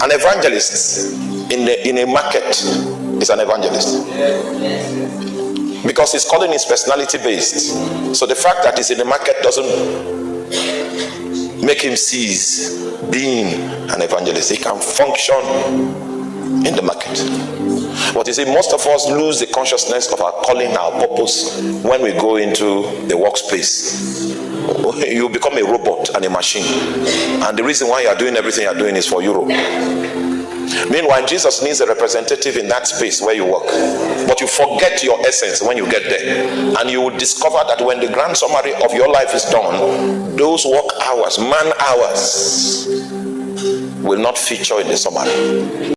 An evangelist in a market is an evangelist. Because his calling is personality based. So the fact that he's in the market doesn't make him cease being an evangelist. He can function in the market. But you see, most of us lose the consciousness of our calling, our purpose when we go into the workspace. You become a robot and a machine. And the reason why you are doing everything you are doing is for Europe. Meanwhile, Jesus needs a representative in that space where you work. But you forget your essence when you get there. And you will discover that when the grand summary of your life is done, those work hours, man hours, will not feature in the summary.